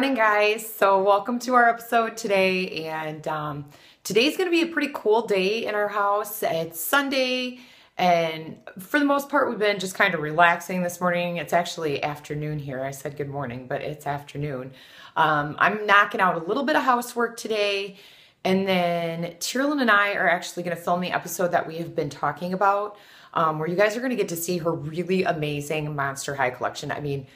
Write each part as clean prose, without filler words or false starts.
morning, guys. So welcome to our episode today, and today's going to be a pretty cool day in our house. It's Sunday, and for the most part we've been just kind of relaxing this morning. It's actually afternoon here. I said good morning, but it's afternoon. I'm knocking out a little bit of housework today, and then Tearlyn and I are actually going to film the episode that we have been talking about, where you guys are going to get to see her really amazing Monster High collection. I mean,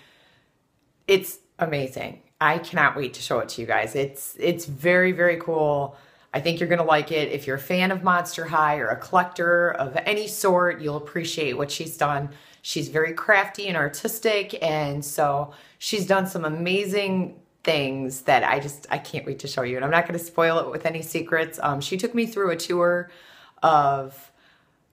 it's amazing. I cannot wait to show it to you guys. It's very, very cool. I think you're going to like it. If you're a fan of Monster High or a collector of any sort, you'll appreciate what she's done. She's very crafty and artistic, and so she's done some amazing things that I can't wait to show you. And I'm not going to spoil it with any secrets. She took me through a tour of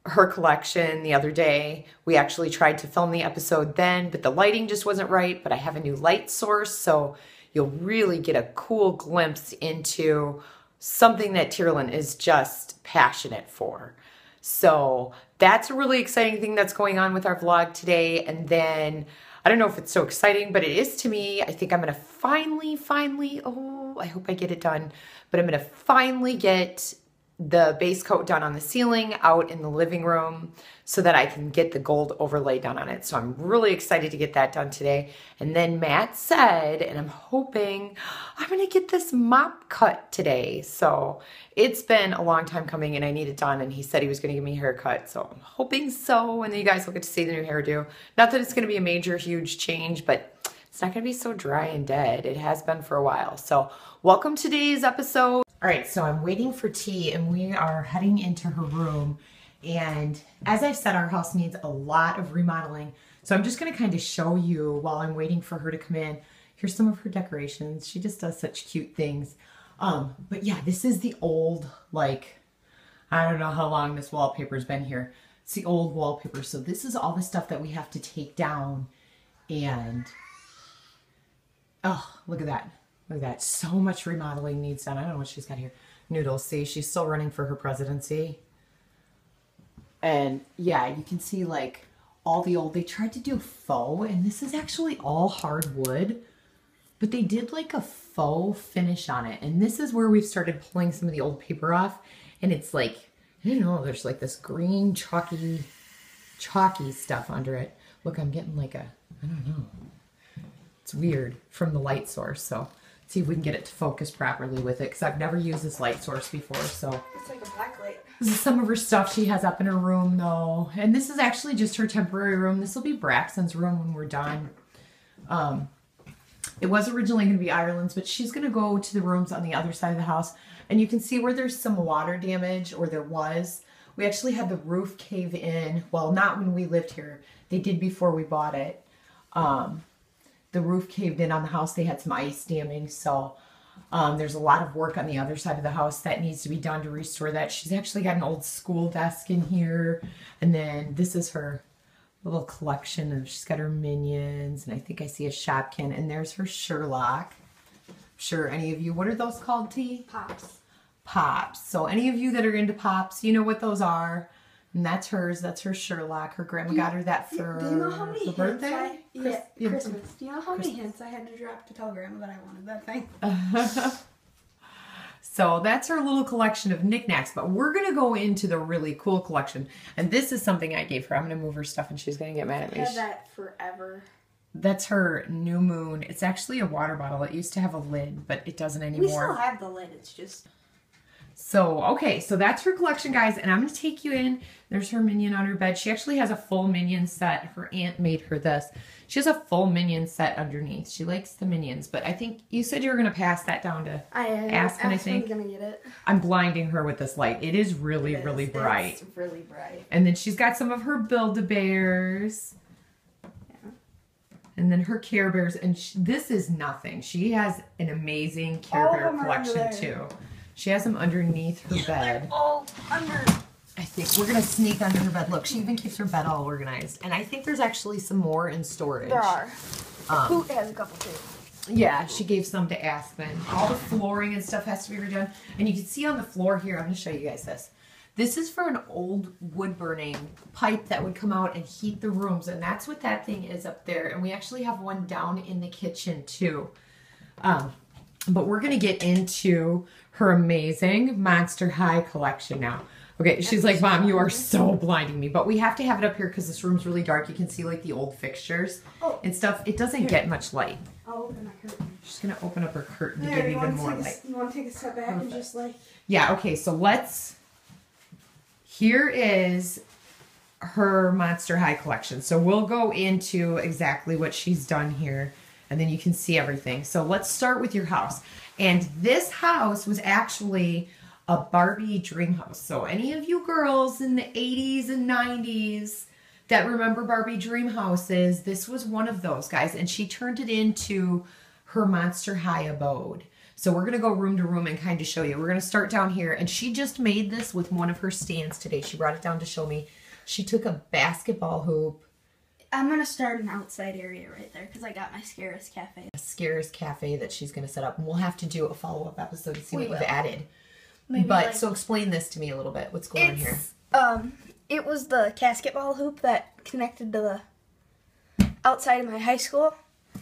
her collection the other day. We actually tried to film the episode then, but the lighting just wasn't right. But I have a new light source, so you'll really get a cool glimpse into something that Tearlyn is just passionate for. So that's a really exciting thing that's going on with our vlog today. And then I don't know if it's so exciting, but it is to me. I think I'm going to finally, oh, I hope I get it done, but I'm going to finally get the base coat done on the ceiling out in the living room so that I can get the gold overlay done on it. So I'm really excited to get that done today. And then Matt said, and I'm hoping, I'm going to get this mop cut today. So it's been a long time coming and I need it done. And he said he was going to give me a haircut. So I'm hoping so. And then you guys will get to see the new hairdo. Not that it's going to be a major, huge change, but it's not going to be so dry and dead. It has been for a while. So welcome to today's episode. All right, so I'm waiting for tea and we are heading into her room. And as I've said, our house needs a lot of remodeling. So I'm just gonna kind of show you while I'm waiting for her to come in. Here's some of her decorations. She just does such cute things. But yeah, this is the old, like, I don't know how long this wallpaper's been here. It's the old wallpaper. So this is all the stuff that we have to take down. And, oh, look at that. Look at that. So much remodeling needs done. I don't know what she's got here. Noodles. See, she's still running for her presidency. And yeah, you can see like all the old, they tried to do faux, and this is actually all hardwood, but they did like a faux finish on it. And this is where we've started pulling some of the old paper off. And it's like, I don't know, there's like this green chalky stuff under it. Look, I'm getting like a, I don't know. It's weird from the light source. So see if we can get it to focus properly with it, because I've never used this light source before. So it's like a blacklight. This is some of her stuff she has up in her room though. And this is actually just her temporary room. This will be Braxton's room when we're done. It was originally going to be Ireland's, but she's going to go to the rooms on the other side of the house. And you can see where there's some water damage, or there was. We actually had the roof cave in. Well, not when we lived here. They did before we bought it. The roof caved in on the house. They had some ice damming, so there's a lot of work on the other side of the house that needs to be done to restore that. She's actually got an old school desk in here, and then this is her little collection of, she's got her Minions, and I think I see a Shopkin, and there's her Sherlock. I'm sure any of you, what are those called, T? Pops. Pops. So any of you that are into Pops, you know what those are. And that's hers. That's her Sherlock. Her grandma got her that for her birthday. Christmas. Do you know how many hints I had to drop to tell grandma that I wanted that thing? So that's her little collection of knickknacks. But we're going to go into the really cool collection. And this is something I gave her. I'm going to move her stuff and she's going to get mad at me. I had that forever. That's her New Moon. It's actually a water bottle. It used to have a lid, but it doesn't anymore. We still have the lid. It's just... So, okay, so that's her collection, guys, and I'm going to take you in. There's her Minion on her bed. She actually has a full Minion set. Her aunt made her this. She has a full Minion set underneath. She likes the Minions, but I think you said you were going to pass that down to Aspen, I think. I'm going to get it. I'm blinding her with this light. It is really, really bright. It's really bright. And then she's got some of her Build-A-Bears. Yeah. And then her Care Bears, and this is nothing. She has an amazing Care Bear collection, too. She has them underneath her bed. Oh, under. I think we're going to sneak under her bed. Look, she even keeps her bed all organized. And I think there's actually some more in storage. There are. Poot has a couple too. Yeah, she gave some to Aspen. All the flooring and stuff has to be redone. And you can see on the floor here, I'm going to show you guys this. This is for an old wood burning pipe that would come out and heat the rooms. And that's what that thing is up there. And we actually have one down in the kitchen too. But we're going to get into her amazing Monster High collection now. Okay, she's like, Mom, you are so blinding me. But we have to have it up here because this room's really dark. You can see like the old fixtures and stuff. It doesn't get much light. I'll open my curtain. She's going to open up her curtain to get even more light. You want to take a step back and just like... Yeah, okay, so here is her Monster High collection. So we'll go into exactly what she's done here, and then you can see everything. So let's start with your house. And this house was actually a Barbie dream house. So any of you girls in the 80s and 90s that remember Barbie dream houses, this was one of those, guys. And she turned it into her Monster High abode. So we're going to go room to room and kind of show you. We're going to start down here. And she just made this with one of her stands today. She brought it down to show me. She took a basketball hoop. I'm going to start an outside area right there because I got my Scares Cafe. A Scares Cafe that she's going to set up. And we'll have to do a follow-up episode to see what you've added. Maybe but so explain this to me a little bit. What's going on here? It was the basketball hoop that connected to the outside of my high school.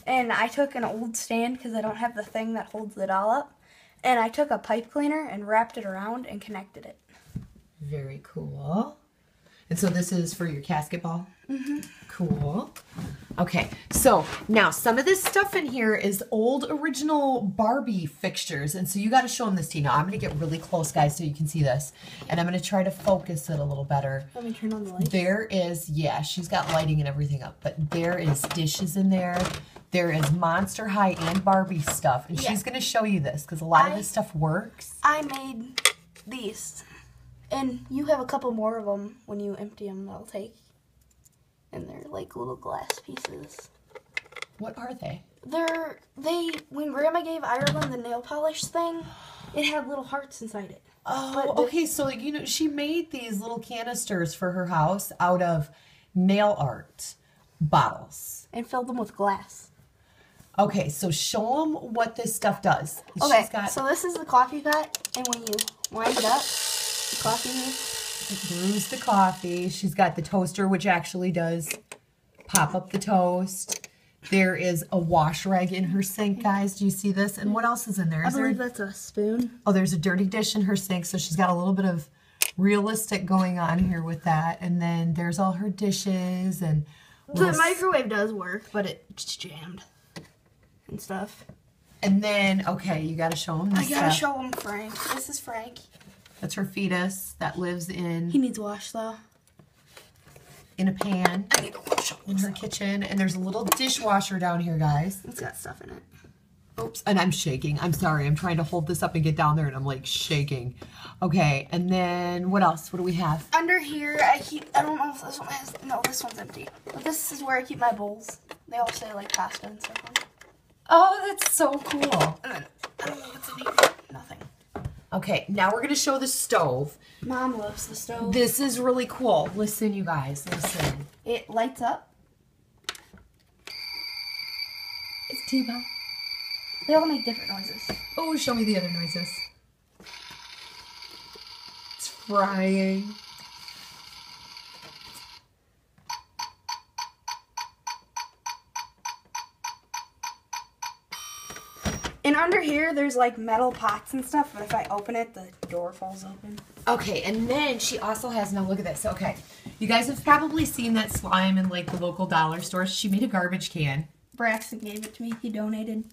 And I took an old stand because I don't have the thing that holds the doll up. And I took a pipe cleaner and wrapped it around and connected it. Very cool. And so this is for your casket ball? Mm-hmm. Cool. Okay, so now some of this stuff in here is old original Barbie fixtures. And so you got to show them this to you. Now I'm going to get really close, guys, so you can see this. And I'm going to try to focus it a little better. Let me turn on the lights. There is, yeah, she's got lighting and everything up. But there is dishes in there. There is Monster High and Barbie stuff. And she's going to show you this because a lot of this stuff works. I made these. And you have a couple more of them when you empty them that'll take. And they're like little glass pieces. What are they? When Grandma gave Ireland the nail polish thing, it had little hearts inside it. Oh, okay, so like, you know, she made these little canisters for her house out of nail art bottles. And filled them with glass. Okay, so show them what this stuff does. Okay, so this is the coffee pot, and when you wind it up, the coffee brews the coffee. She's got the toaster, which actually does pop up the toast. There is a wash rag in her sink, guys. Do you see this? And what else is in there? I believe that's a spoon. Oh, there's a dirty dish in her sink, so she's got a little bit of realistic going on here with that. And then there's all her dishes. And the microwave does work, but it's jammed and stuff. And then, okay, you got to show them this I got to show them Frank. This is Frank. That's her fetus that lives in... He needs wash, though. In a pan. I need to wash in her kitchen. And there's a little dishwasher down here, guys. It's got stuff in it. Oops. And I'm shaking. I'm sorry. I'm trying to hold this up and get down there, and I'm, like, shaking. Okay. And then what else? What do we have? Under here, I don't know if this one has... No, this one's empty. But this is where I keep my bowls. They all say, like, pasta and stuff on it. Oh, that's so cool. And then, I don't know what's in here. Nothing. Okay, now we're going to show the stove. Mom loves the stove. This is really cool. Listen, you guys, listen. It lights up. It's T-Bone. They all make different noises. Oh, show me the other noises. It's frying. And under here, there's like metal pots and stuff, but if I open it, the door falls open. Okay, and then she also has, now look at this. Okay, you guys have probably seen that slime in like the local dollar store. She made a garbage can. Braxton gave it to me. He donated.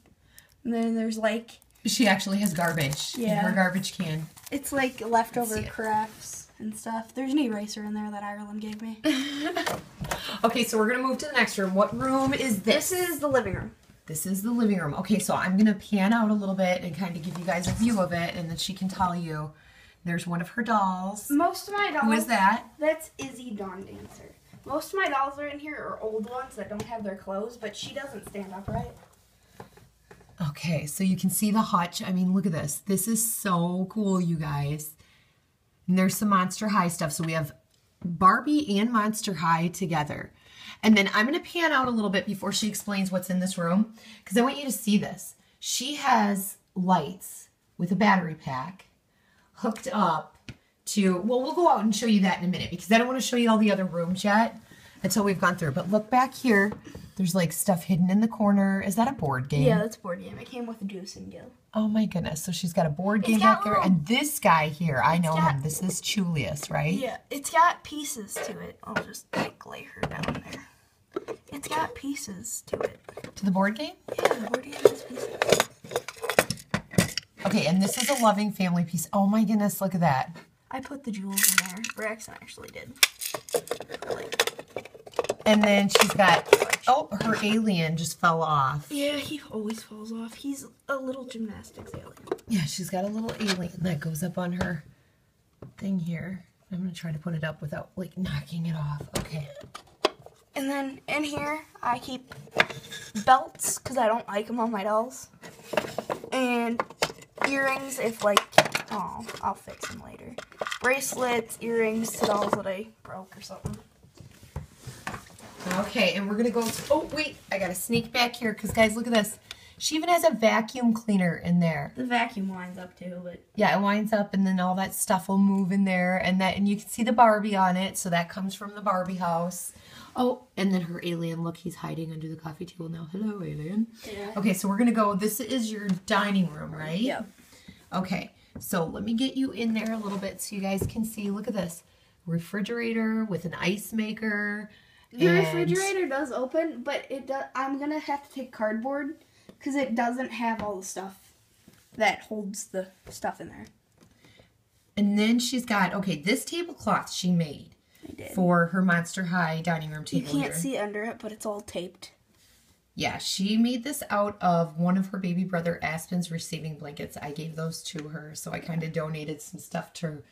And then there's like... She actually has garbage in her garbage can. It's like leftover crafts and stuff. There's an eraser in there that Ireland gave me. Okay, so we're going to move to the next room. What room is this? This is the living room. This is the living room. Okay, so I'm going to pan out a little bit and kind of give you guys a view of it, and then she can tell you. There's one of her dolls. Most of my dolls... Who is that? That's Izzy Dawn Dancer. Most of my dolls are in here are old ones that don't have their clothes, but she doesn't stand upright. Okay, so you can see the hutch. I mean, look at this. This is so cool, you guys. And there's some Monster High stuff. So we have Barbie and Monster High together. And then I'm going to pan out a little bit before she explains what's in this room, because I want you to see this. She has lights with a battery pack hooked up to, well, we'll go out and show you that in a minute, because I don't want to show you all the other rooms yet. That's what we've gone through. But look back here. There's like stuff hidden in the corner. Is that a board game? Yeah, that's a board game. It came with a juice and gill. Oh my goodness. So she's got a board game back there. And this guy here, I know him. This is Julius, right? Yeah, it's got pieces to it. I'll just like lay her down there. It's got pieces to it. To the board game? Yeah, the board game has pieces. Okay, and this is a loving family piece. Oh my goodness, look at that. I put the jewels in there. Braxton actually did. And then she's got, oh, her alien just fell off. Yeah, he always falls off. He's a little gymnastics alien. Yeah, she's got a little alien that goes up on her thing here. I'm going to try to put it up without, like, knocking it off. Okay. And then in here, I keep belts, because I don't like them on my dolls. And earrings if, like, oh, I'll fix them later. Bracelets, earrings to dolls that I broke or something. Okay, and we're going to go, oh, wait, I got to sneak back here, because, guys, look at this. She even has a vacuum cleaner in there. The vacuum winds up, too, but... Yeah, it winds up, and then all that stuff will move in there, and you can see the Barbie on it, so that comes from the Barbie house. Oh, and then her alien, look, he's hiding under the coffee table now. Hello, alien. Yeah. Okay, so we're going to go, this is your dining room, right? Yeah. Okay, so let me get you in there a little bit so you guys can see. Look at this. Refrigerator with an ice maker. The refrigerator does open, but I'm going to have to take cardboard because it doesn't have all the stuff that holds the stuff in there. And then she's got, okay, this tablecloth she made for her Monster High dining room table. You can't see under it, but it's all taped. Yeah, she made this out of one of her baby brother Aspen's receiving blankets. I gave those to her, so I kind of donated some stuff to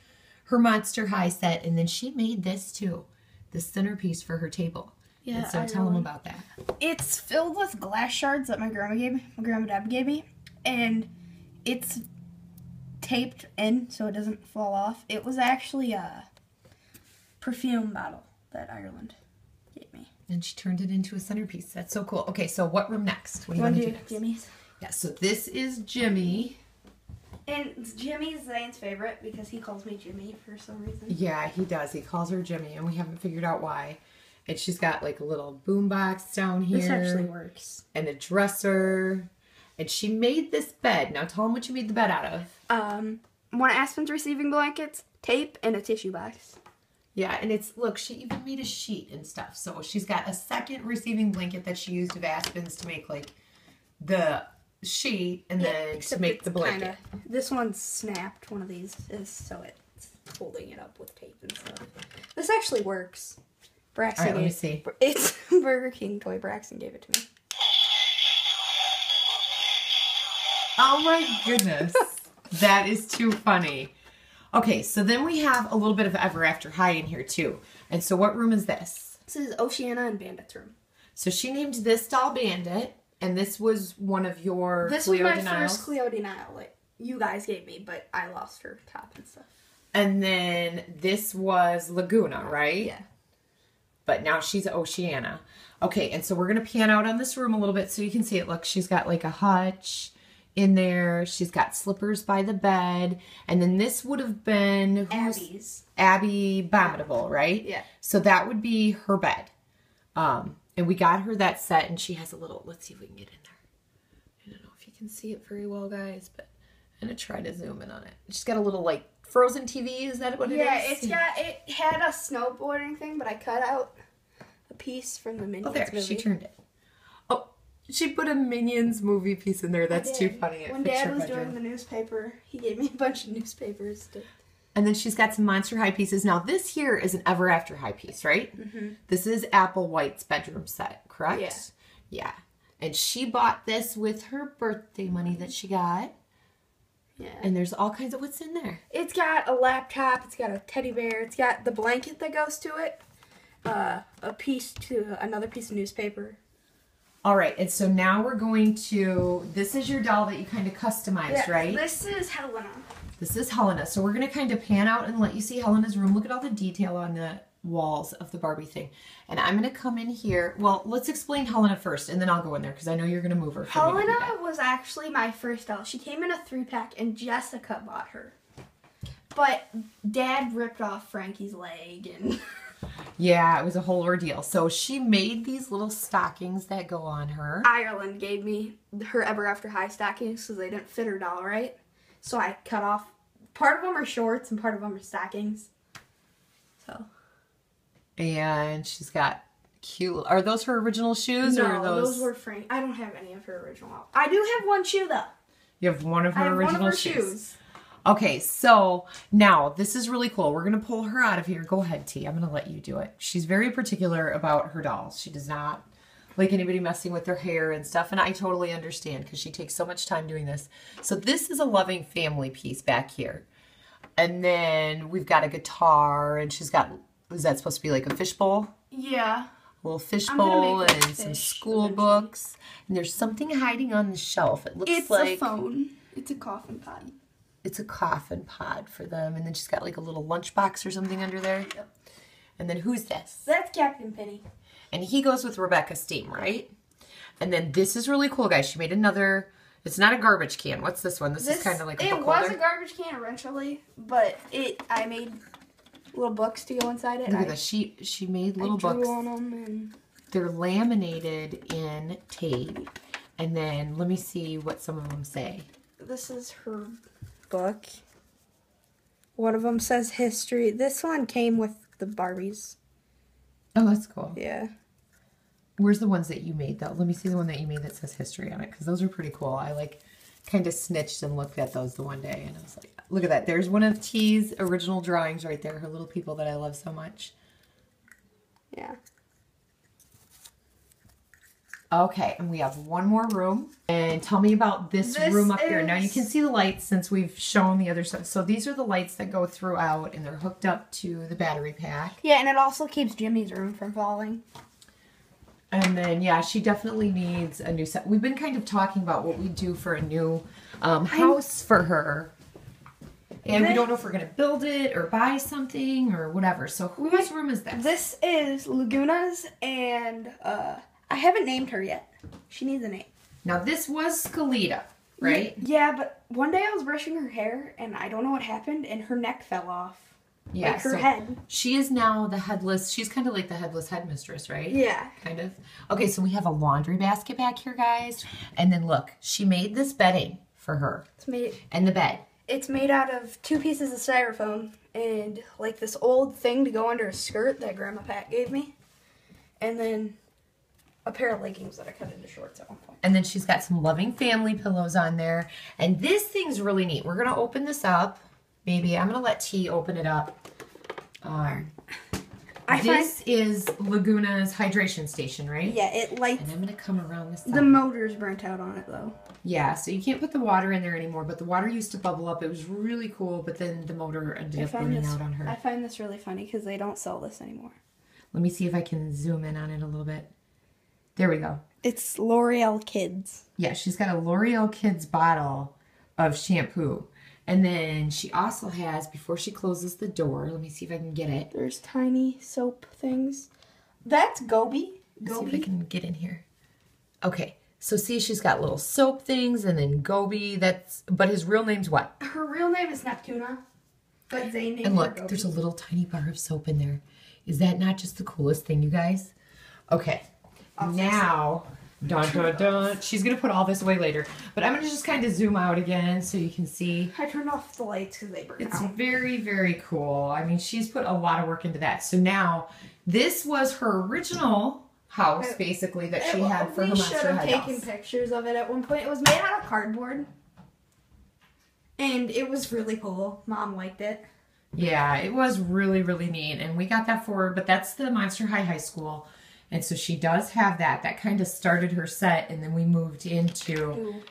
her Monster High set. And then she made this too, the centerpiece for her table. Yeah, and so tell them about that. It's filled with glass shards that my grandma Deb gave me, and it's taped in so it doesn't fall off. It was actually a perfume bottle that Ireland gave me. And she turned it into a centerpiece. That's so cool. Okay, so what room next? What do you want to do next? Jimmy's. Yeah, so this is Jimmy. And Jimmy's Zane's favorite because he calls me Jimmy for some reason. Yeah, he does. He calls her Jimmy, and we haven't figured out why. And she's got like a little boombox down here. This actually works. And a dresser. And she made this bed. Now tell them what you made the bed out of. One of Aspen's receiving blankets, tape, and a tissue box. Yeah, and it's, look, she even made a sheet and stuff. So she's got a second receiving blanket that she used of Aspen's to make like the sheet and then to make the blanket. This one's snapped, one of these is, so it's holding it up with tape and stuff. This actually works. Braxton, all right, let me see. It's Burger King toy. Braxton gave it to me. Oh my goodness. That is too funny. Okay, so then we have a little bit of Ever After High in here too. And so what room is this? This is Oceana and Bandit's room. So she named this doll Bandit, and this was one of your This Cleo was my denials. first Cleo denial. Like, you guys gave me, but I lost her top and stuff. And then this was Laguna, right? Yeah. But now she's Oceana. Okay, and so we're going to pan out on this room a little bit so you can see it. Look, she's got like a hutch in there. She's got slippers by the bed. And then this would have been... Abby's. Abby Bomitable, right? Yeah. So that would be her bed. And we got her that set, and she has a little... Let's see if we can get in there. I don't know if you can see it very well, guys, but I'm going to try to zoom in on it. She's got a little, like, Frozen TV. Is that what it is? Yeah, it had a snowboarding thing, but I cut out a piece from the Minions movie. She turned it. Oh, she put a Minions movie piece in there. That's too funny. When Dad was doing the newspaper, he gave me a bunch of newspapers to... And then she's got some Monster High pieces. Now, this here is an Ever After High piece, right? Mm-hmm. This is Apple White's bedroom set, correct? Yeah. Yeah. And she bought this with her birthday money that she got. Yeah. And there's all kinds of... What's in there? It's got a laptop. It's got a teddy bear. It's got the blanket that goes to it. Another piece of newspaper. All right. And so now we're going to... This is your doll that you kind of customized, right? This is Helena. This is Helena. So we're going to kind of pan out and let you see Helena's room. Look at all the detail on the walls of the Barbie thing. And I'm going to come in here. Well, let's explain Helena first, and then I'll go in there because I know you're going to move her. Helena was actually my first doll. She came in a 3-pack, and Jessica bought her. But Dad ripped off Frankie's leg. And Yeah, it was a whole ordeal. So she made these little stockings that go on her. Ireland gave me her Ever After High stockings because they didn't fit her doll right. So I cut off. Part of them are shorts and part of them are stockings. So. And she's got cute. Are those her original shoes? No, or those were Frank. I don't have any of her original. I do have one shoe though. You have one of her original one of her shoes. Okay, so now this is really cool. We're going to pull her out of here. Go ahead, T. I'm going to let you do it. She's very particular about her dolls. She does not like anybody messing with their hair and stuff, and I totally understand because she takes so much time doing this. So this is a loving family piece back here. And then we've got a guitar, and she's got, is that supposed to be like a fishbowl? Yeah. A little fishbowl and some school books. And there's something hiding on the shelf. It looks like... It's a phone. It's a coffin pod. It's a coffin pod for them. And then she's got like a little lunchbox or something under there. Yep. And then who's this? That's Captain Penny. And he goes with Rebecca Steam, right? And then this is really cool, guys. She made another... It's not a garbage can. What's this one? This is kind of like a book holder. It was a garbage can eventually, but I made little books to go inside it. Look at this. She made little books. I drew on them and... They're laminated in tape. And then let me see what some of them say. This is her book. One of them says history. This one came with the Barbies. Oh, that's cool. Yeah. Where's the ones that you made, though? Let me see the one that you made that says history on it, because those are pretty cool. I, like, kind of snitched and looked at those the one day, and I was like, look at that. There's one of T's original drawings right there, her little people that I love so much. Yeah. Okay, and we have one more room. And tell me about this room up here. Now, you can see the lights since we've shown the other stuff. So these are the lights that go throughout, and they're hooked up to the battery pack. Yeah, and it also keeps Jimmy's room from falling. And then, yeah, she definitely needs a new set. We've been kind of talking about what we do for a new house for her. And we don't know if we're going to build it or buy something or whatever. So whose room is this? This is Laguna's, and I haven't named her yet. She needs a name. Now, this was Scalita, right? Yeah, but one day I was brushing her hair, and I don't know what happened, and her neck fell off. Yeah, like her head. She is now the headless. She's kind of like the headless headmistress, right? Yeah. Kind of. Okay, so we have a laundry basket back here, guys. And then look, she made this bedding for her. And the bed. It's made out of 2 pieces of styrofoam and like this old thing to go under a skirt that Grandma Pat gave me. And then a pair of leggings that I cut into shorts at one point. And then she's got some loving family pillows on there. And this thing's really neat. We're going to open this up. Maybe I'm going to let T open it up. This is Laguna's hydration station, right? Yeah, it lights. And I'm going to come around this side. The motor's burnt out on it, though. Yeah, so you can't put the water in there anymore, but the water used to bubble up. It was really cool, but then the motor ended up burning out on her. I find this really funny because they don't sell this anymore. Let me see if I can zoom in on it a little bit. There we go. It's L'Oreal Kids. Yeah, she's got a L'Oreal Kids bottle of shampoo. And then she also has, before she closes the door, let me see if I can get it. There's tiny soap things. That's Gobi. Let's see if I can get in here. Okay, so see, she's got little soap things and then Gobi. But his real name's what? Her real name is Neptuna. But they named her And look, Gobi. there's a little tiny bar of soap in there. Is that not just the coolest thing, you guys? Okay, now... Dun, dun, dun. She's going to put all this away later. But I'm going to just kind of zoom out again so you can see. I turned off the lights because they burned out. It's very, very cool. I mean, she's put a lot of work into that. So now, this was her original house, basically, that she had for her Monster High dolls. We should have taken pictures of it at one point. It was made out of cardboard. And it was really cool. Mom liked it. Yeah, it was really, really neat. And we got that for her. But that's the Monster High School. And so she does have that. That kind of started her set, and then we moved into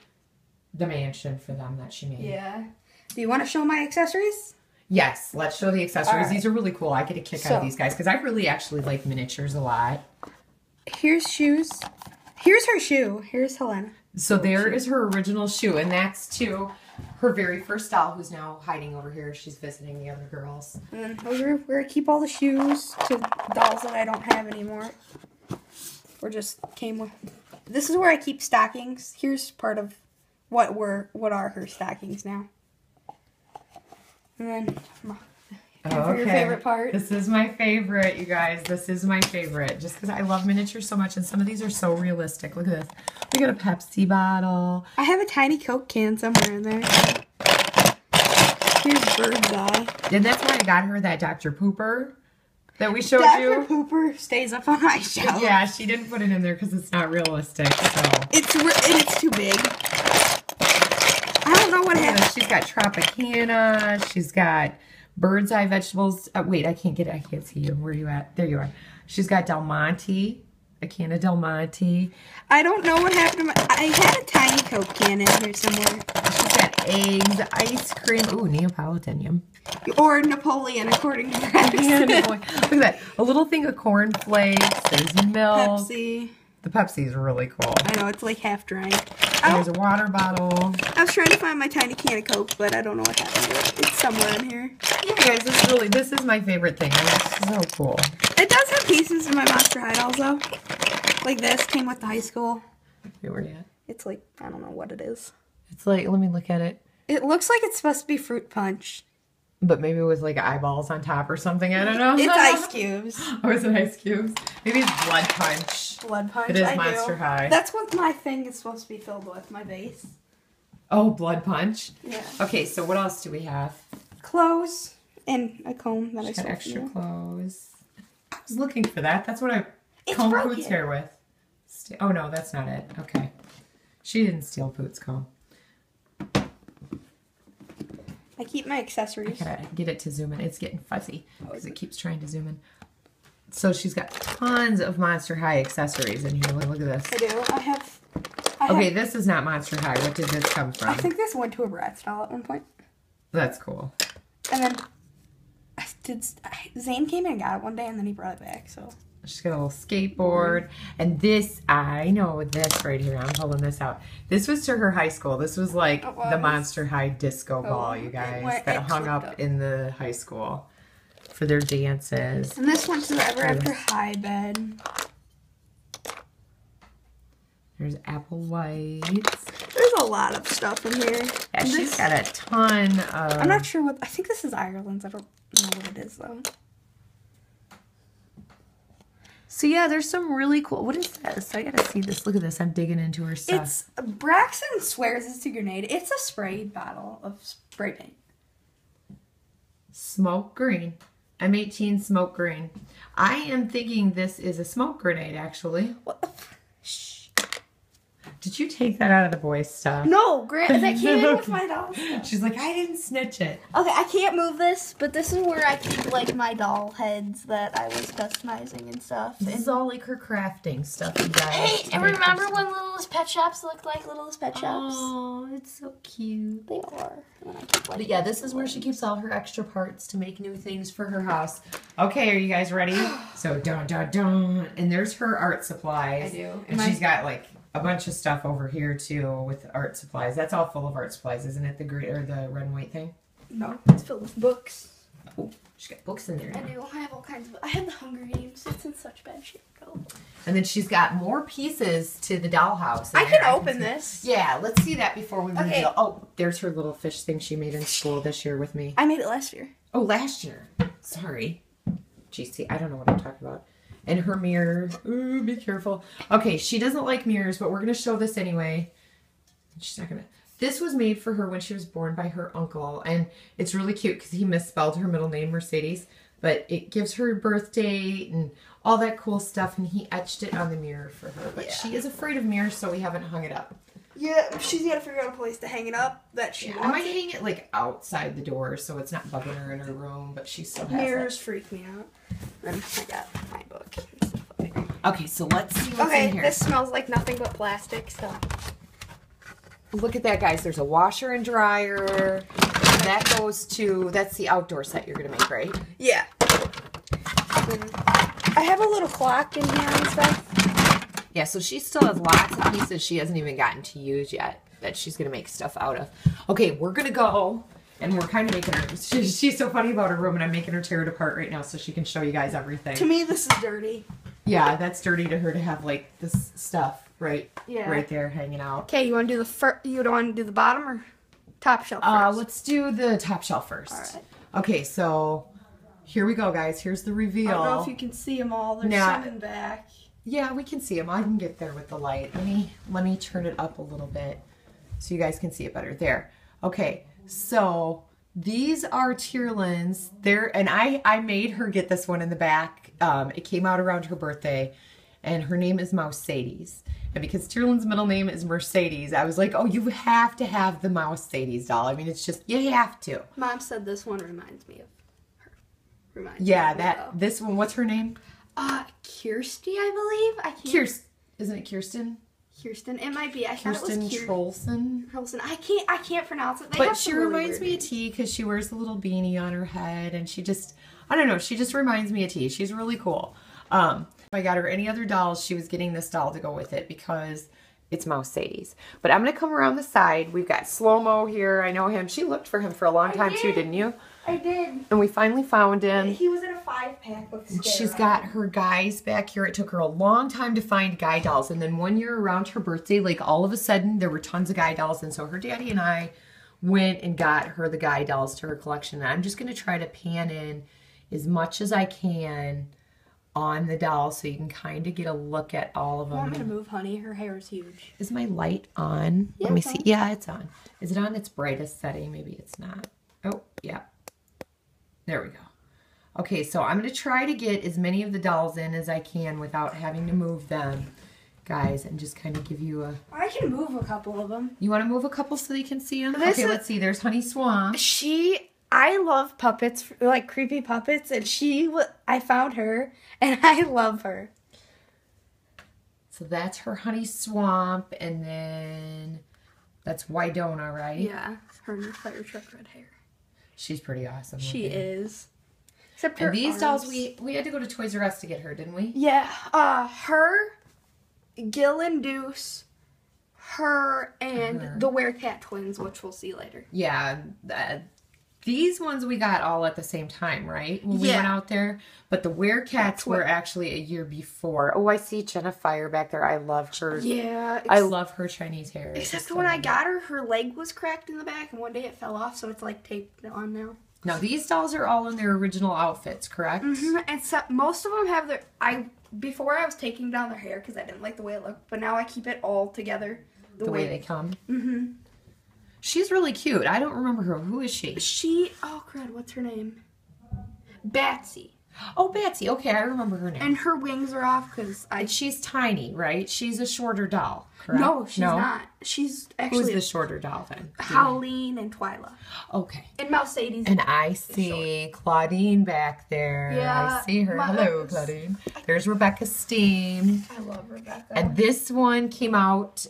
the mansion for them that she made. Yeah. Do you want to show my accessories? Yes, let's show the accessories. Right. These are really cool. I get a kick out of these guys because I really actually like miniatures a lot. Here's shoes. Here's her shoe. Here's Helena. So there is her original shoe, and that's to her very first doll, who's now hiding over here. She's visiting the other girls. And then we're going to keep all the shoes to dolls that I don't have anymore. Or just came with. This is where I keep stockings. Here's part of what are her stockings now. And then For your favorite part. This is my favorite, you guys. This is my favorite. Just because I love miniatures so much, and some of these are so realistic. Look at this. We got a Pepsi bottle. I have a tiny Coke can somewhere in there. Here's Bird's Eye. And that's why I got her that Dr. Pooper that we showed you. Dr. Pooper stays up on my shelf. Yeah, she didn't put it in there because it's not realistic. So It's too big. I don't know what happened. She's got Tropicana. She's got Bird's Eye vegetables. Wait, I can't see you. Where are you at? There you are. She's got Del Monte. A can of Del Monte. I don't know what happened to I had a tiny Coke can in here somewhere. She's got eggs, ice cream. Ooh, Neapolitan, yum. Or Napoleon, according to Yeah, Napoleon. Look at that. A little thing of corn flakes. There's milk. Pepsi. The Pepsi is really cool. I know, it's like half drank. There's a water bottle. I was trying to find my tiny can of Coke, but I don't know what happened to it. It's somewhere in here. Yeah, guys, this is my favorite thing. It's so cool. It does have pieces of my Monster High dolls, though. Like this, came with the high school. Where are you at? It's like, I don't know what it is. It's like, let me look at it. It looks like it's supposed to be fruit punch. But maybe with like eyeballs on top or something. I don't know. It's ice cubes. Oh, is it ice cubes? Maybe it's blood punch. Blood punch. It is Monster High. That's what my thing is supposed to be filled with, my base. Oh, blood punch? Yeah. Okay, so what else do we have? Clothes and a comb that I She's stole got from extra you. clothes. I was looking for that. That's what I It's comb broken. Poot's hair with. Oh, no, that's not it. Okay. She didn't steal Poot's comb. I keep my accessories. I gotta get it to zoom in. It's getting fuzzy because it keeps trying to zoom in. So she's got tons of Monster High accessories in here. Look at this. I do. I have. Okay, this is not Monster High. What did this come from? I think this went to a Bratz doll at one point. That's cool. And then Zane came in and got it one day, and then he brought it back. So She's got a little skateboard. And this, I know this right here. I'm pulling this out. This was to her high school. This was like the Monster High disco ball, you guys, that hung up in the high school for their dances. And this went to the Ever After High bed. There's Apple Whites. There's a lot of stuff in here. Yeah, she's got a ton of... I'm not sure what... I think this is Ireland's. I don't know what it is, though. So yeah, there's some really cool... What is this? I gotta see this. Look at this. I'm digging into her stuff. It's... Braxton swears it's a grenade. It's a spray bottle of spray paint. Smoke green. M18 smoke green. I am thinking this is a smoke grenade, actually. What the... Shh. Did you take that out of the boys' stuff? No, Grant, that came in with my doll stuff. She's like, I didn't snitch it. Okay, I can't move this, but this is where I keep, like, my doll heads that I was customizing and stuff. This is all like her crafting stuff, you guys. Hey, and remember when Littlest Pet Shops looked like Littlest Pet Shops? Oh, it's so cute. They are. And I keep, like, But yeah, this is where she keeps all her extra parts to make new things for her house. Okay, are you guys ready? So, dun, dun, dun. And there's her art supplies. I do. And she's got, like, a bunch of stuff over here, too, with art supplies. That's all full of art supplies, isn't it? The green or the red and white thing? No, it's filled with books. Oh, she's got books in there now. I do. I have all kinds of... I have the Hunger Games. It's in such bad shape, though. And then she's got more pieces to the dollhouse. I can open this. Yeah, let's see that before we reveal. Okay. Oh, there's her little fish thing she made in school this year with me. I made it last year. Oh, last year. Sorry. GC, I don't know what I'm talking about. And her mirror. Ooh, be careful. Okay, she doesn't like mirrors, but we're going to show this anyway. She's not going to. This was made for her when she was born by her uncle. And it's really cute because he misspelled her middle name, Mercedes. But it gives her birth date and all that cool stuff. And he etched it on the mirror for her. But she is afraid of mirrors, so we haven't hung it up. Yeah, she's got to figure out a place to hang it up that she wants. I might hang it like outside the door so it's not bugging her in her room, but she still has Mirrors freak me out. Then I got my book and stuff up there. Okay, so let's see what's in here. This smells like nothing but plastic, so. Look at that, guys. There's a washer and dryer. That goes to, that's the outdoor set you're going to make, right? Yeah. I have a little clock in here and stuff. Yeah, so she still has lots of pieces she hasn't even gotten to use yet that she's going to make stuff out of. Okay, we're going to go, and we're kind of making her, she's so funny about her room, and I'm making her tear it apart right now so she can show you guys everything. To me, this is dirty. Yeah, that's dirty to her to have, like, this stuff right there hanging out. Okay, you want to do you don't want to do the bottom or top shelf first? Let's do the top shelf first. All right. Okay, so here we go, guys. Here's the reveal. I don't know if you can see them all. There's some in back. Yeah, we can see them. I can get there with the light. Let me turn it up a little bit so you guys can see it better. There. Okay, so these are Tearlyn's. And I made her get this one in the back. It came out around her birthday, and her name is Mouse-Sadie's. And because Tearlyn's middle name is Mercedes, I was like, oh, you have to have the Mouse-Sadie's doll. I mean, it's just, you have to. Mom said this one reminds me of her. This one, what's her name? Kirsty, I believe. Isn't it Kirsten? Kirsten. It might be. I Kirsten thought it was Trollson. I can't pronounce it. But she reminds me of T because she wears a little beanie on her head, and she just, I don't know, she just reminds me of T. She's really cool. If I got her any other dolls, she was getting this doll to go with it because it's Mouse-Sadie's. But I'm going to come around the side. We've got Slow-Mo here. I know him. She looked for him for a long time too, didn't you? I did. And we finally found him. He was in a 5-pack with Scare. She's got her guys back here. It took her a long time to find guy dolls. And then one year around her birthday, like all of a sudden, there were tons of guy dolls. And so her daddy and I went and got her the guy dolls to her collection. And I'm just going to try to pan in as much as I can on the doll so you can kind of get a look at all of them. Want me to move, honey? Her hair is huge. Is my light on? Yeah, let me see. Yeah, it's on. Is it on its brightest setting? Maybe it's not. Oh, yeah. There we go. Okay, so I'm going to try to get as many of the dolls in as I can without having to move them, guys, and just kind of give you a... I can move a couple of them. You want to move a couple so they can see them? Okay, let's see. There's Honey Swamp. I love puppets, like creepy puppets, and I found her, and I love her. So that's her Honey Swamp, and then that's Wydonna, right? Yeah, her new fire truck red hair. She's pretty awesome. She is. Except her these dolls, we had to go to Toys R Us to get her, didn't we? Yeah. Her, Gil and Deuce, her, and the Werecat twins, which we'll see later. Yeah. These ones we got all at the same time, right? When we went out there. But the Werecats were actually a year before. Oh, I see Jenna Fire back there. I love her. Yeah. I love her Chinese hair. Except when I got her, her leg was cracked in the back, and one day it fell off, so it's like taped on now. Now, these dolls are all in their original outfits, correct? Mm-hmm. And so, most of them have their... Before I was taking down their hair because I didn't like the way it looked, but now I keep it all together. The way they come? Mm-hmm. She's really cute. I don't remember her. Who is she? Oh, crud, what's her name? Batsy. Oh, Batsy. Okay, I remember her name. And her wings are off because And she's tiny, right? She's a shorter doll, correct? No, she's not. She's actually... Who's the shorter doll then? Howleen and Twyla. Okay. And Mouse-Sadie's. And I see Claudine back there. Yeah. I see her. Hello, Claudine. There's Rebecca Steam. I love Rebecca. And this one came out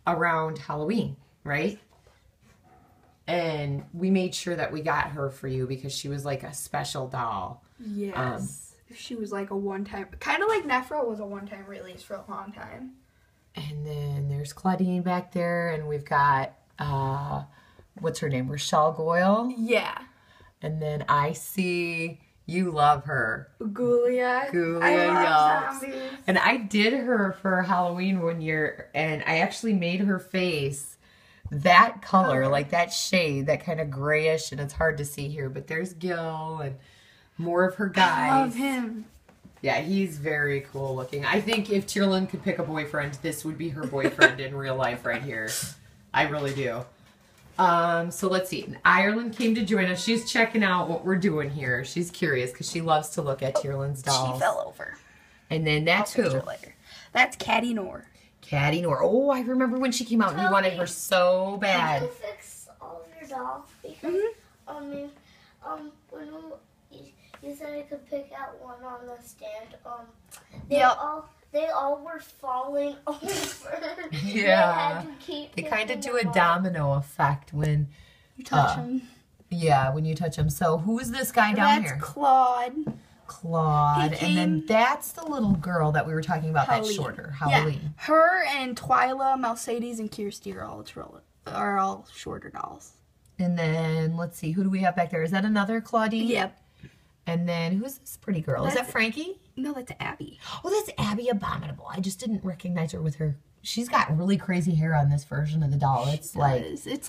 around Halloween, right? And we made sure that we got her for you because she was like a special doll. Yes. She was like a one-time... Kind of like Nephro was a one-time release for a long time. And then there's Claudine back there. And we've got... what's her name? Rochelle Goyle. Yeah. And then I see you love her. Gulia. I love zombies. And I did her for Halloween one year, and I actually made her face that color, like that shade, that kind of grayish, and it's hard to see here, but there's Gil and more of her guys. I love him. Yeah, he's very cool looking. I think if Tearlyn could pick a boyfriend, this would be her boyfriend in real life right here. I really do. So let's see. Ireland came to join us. She's checking out what we're doing here. She's curious because she loves to look at Tearlyn's dolls. She fell over. And then that's who? Later. That's Caddy Nor. Caddy Nor. Oh, I remember when she came out and you wanted her so bad. Can you fix all of your dolls? Because, when you said I could pick out one on the stand, they all were falling over. Yeah. They kind of do a domino effect when you touch them. Yeah, when you touch them. So who is this guy down here? That's Claude. Claude. And then that's the little girl that we were talking about, that's shorter. Howleen. Yeah. Her and Twyla, Mouse-Sadie's, and Kirsty are all shorter dolls. And then, let's see, who do we have back there? Is that another Claudine? Yep. And then, who's this pretty girl? Is that Frankie? No, that's Abby. Oh, that's Abby Abominable. I just didn't recognize her with her she's got really crazy hair on this version of the doll. It's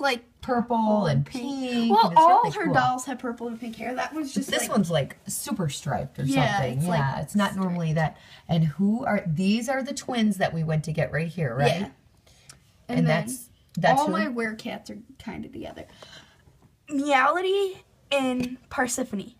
like purple and pink. Well, and it's all really her cool. dolls have purple and pink hair. That was just This one's like super striped or something. It's It's not normally that. And these are the twins that we went to get right here, right? Yeah. And that's all my werecats are kind of together. Meowity and Parsiphony.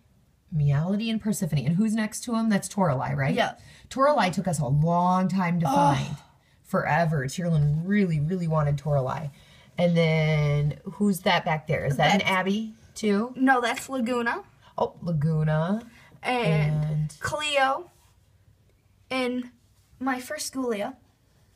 Meowity and Persephone. And who's next to him? That's Toralei, right? Yeah. Toralei took us a long time to find. Forever. Tearlyn really, really wanted Toralei. And then who's that back there? Is that an Abby too? No, that's Laguna. Oh, Laguna. And Cleo. And my first Schoolia.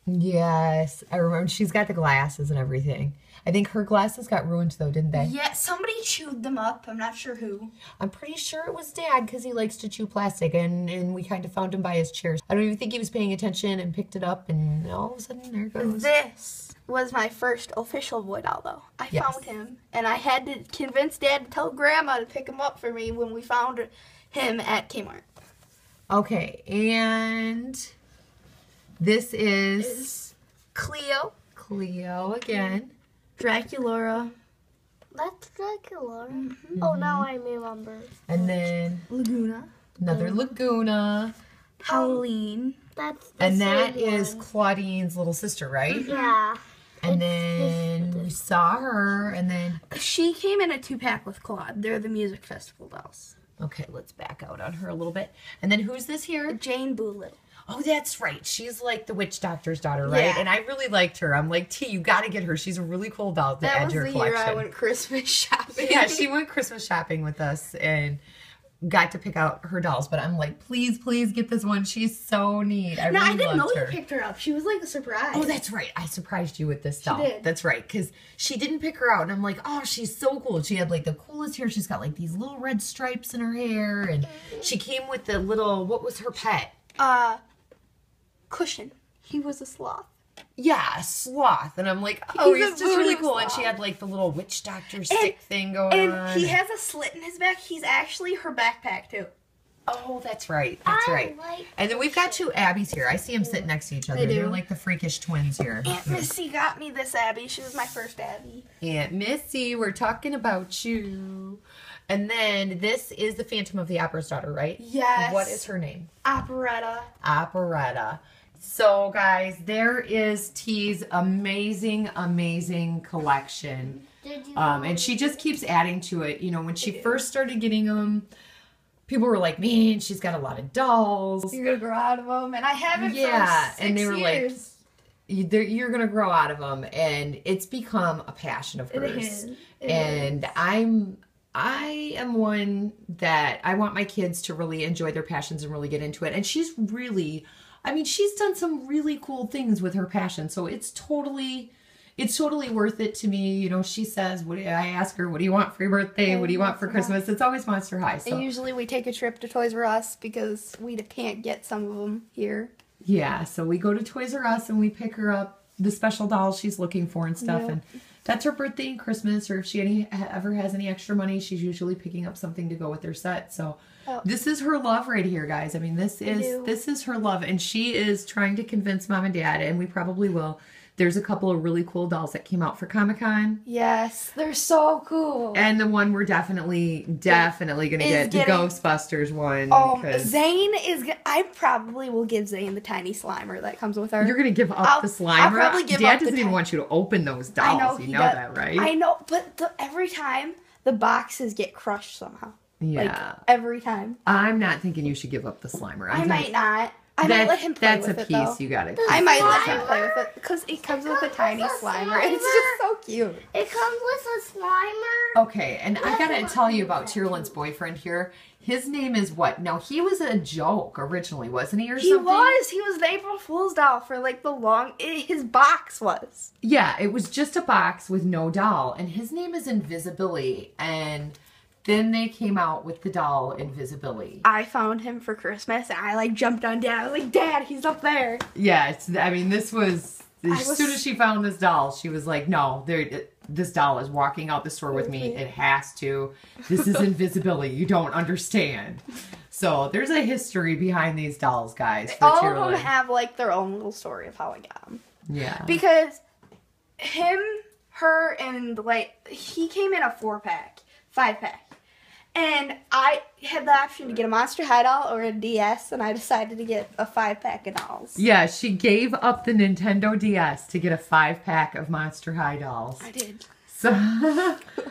Yes, I remember. She's got the glasses and everything. I think her glasses got ruined though, didn't they? Yeah, somebody chewed them up. I'm not sure who. I'm pretty sure it was Dad because he likes to chew plastic, and we kind of found him by his chairs. I don't even think he was paying attention and picked it up, and all of a sudden there it goes. This was my first official boy doll though. I found him, and I had to convince Dad to tell Grandma to pick him up for me when we found him at Kmart. Okay, and this is Cleo. Cleo again. Draculaura. That's Dracula. Oh, now I remember. And then Laguna. another Laguna. Halloween. That's the And that same is one. Claudine's little sister, right? Yeah. And then we saw her, and then... She came in a 2-pack with Claude. They're the music festival dolls. Okay, let's back out on her a little bit. And then who's this here? Jane Boolittle. Oh, that's right. She's like the witch doctor's daughter, right? Yeah. And I really liked her. I'm like, T, you got to get her. She's a really cool doll to add to your collection. That was the year I went Christmas shopping. Yeah, she went Christmas shopping with us and got to pick out her dolls. But I'm like, please, please get this one. She's so neat. I really didn't know loved you her. picked her up. She was like a surprise. Oh, that's right. I surprised you with this doll. did. That's right. Because she didn't pick her out. And I'm like, oh, she's so cool. She had like the coolest hair. She's got like these little red stripes in her hair. And she came with the little, what was her pet? Cushion. He was a sloth. Yeah, a sloth. And I'm like, oh, He's a he's just really voodoo cool. And she sloth. had like the little witch doctor stick thing going on. And he has a slit in his back. He's actually her backpack, too. Oh, that's right. That's right. And then we've got two Abbies here. I see them sitting next to each other. They do. They're like the freakish twins here. Aunt Missy got me this Abby. She was my first Abby. Aunt Missy, we're talking about you. And then this is the Phantom of the Opera's daughter, right? Yes. What is her name? Operetta. Operetta. So, guys, there is T's amazing, amazing collection. And she just keeps adding to it. You know, when she first started getting them, people were like, man, she's got a lot of dolls. You're going to grow out of them. And I haven't for 6 and they were years. like, you're going to grow out of them. And it's become a passion of hers. I am one that I want my kids to really enjoy their passions and really get into it. And she's really, I mean, she's done some really cool things with her passion. So it's totally worth it to me. You know, she says, I ask her, what do you want for your birthday? What do you want for Christmas? It's always Monster High. So. And usually we take a trip to Toys R Us because we can't get some of them here. Yeah, so we go to Toys R Us and we pick her up the special dolls she's looking for and stuff. Yep. And that's her birthday and Christmas, or if she ever has any extra money, she's usually picking up something to go with her set. So this is her love right here, guys. I mean, this is her love, and she is trying to convince Mom and Dad, and we probably will. There's a couple of really cool dolls that came out for Comic-Con. Yes, they're so cool. And the one we're definitely going to get, the Ghostbusters one. Zane is, I probably will give Zane the tiny Slimer that comes with her. You're going to give up the Slimer? I'll probably give Dad up doesn't even want you to open those dolls. I know, you know that, right? I know, but every time the boxes get crushed somehow. Yeah. Like, every time. I'm not thinking you should give up the Slimer. I might not. I might let him play with it, That's a piece though. you gotta. I might let him play with it because it comes with a tiny Slimer. It's just so cute. It comes with a Slimer. Okay, and I gotta tell you about Tearlyn's boyfriend here. His name is what? Now, he was a joke originally, wasn't he, or something? He was the April Fool's doll for like his box was. Yeah, it was just a box with no doll, and his name is Invisibility, and then they came out with the doll Invisibility. I found him for Christmas, and I jumped on Dad. I was like, Dad, he's up there. Yeah, I mean, this was, as soon as she found this doll, she was like, no, this doll is walking out the store with me. It has to. This is Invisibility. You don't understand. So there's a history behind these dolls, guys. For All Tearlyn. of them have their own little story of how I got them. Yeah. Because him, her, and like he came in a 4-pack, 5-pack. And I had the option to get a Monster High doll or a DS, and I decided to get a 5-pack of dolls. Yeah, she gave up the Nintendo DS to get a 5-pack of Monster High dolls. I did. So,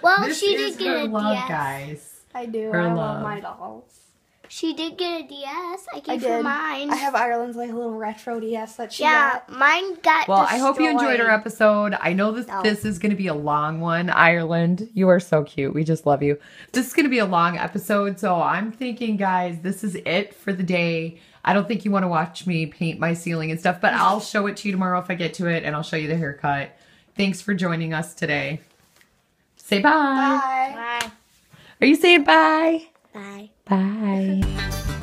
Well, this she is did get her a love, DS. guys. I do. Her I love. love my dolls. She did get a DS. I gave I her did. mine. I have Ireland's like a little retro DS that she Yeah, got. mine got Well, I hope you enjoyed our destroyed. episode. I know this is going to be a long one. Ireland, you are so cute. We just love you. This is going to be a long episode, so I'm thinking, guys, this is it for the day. I don't think you want to watch me paint my ceiling and stuff, but I'll show it to you tomorrow if I get to it, and I'll show you the haircut. Thanks for joining us today. Say bye. Bye. Bye. Are you saying bye? Bye. Bye.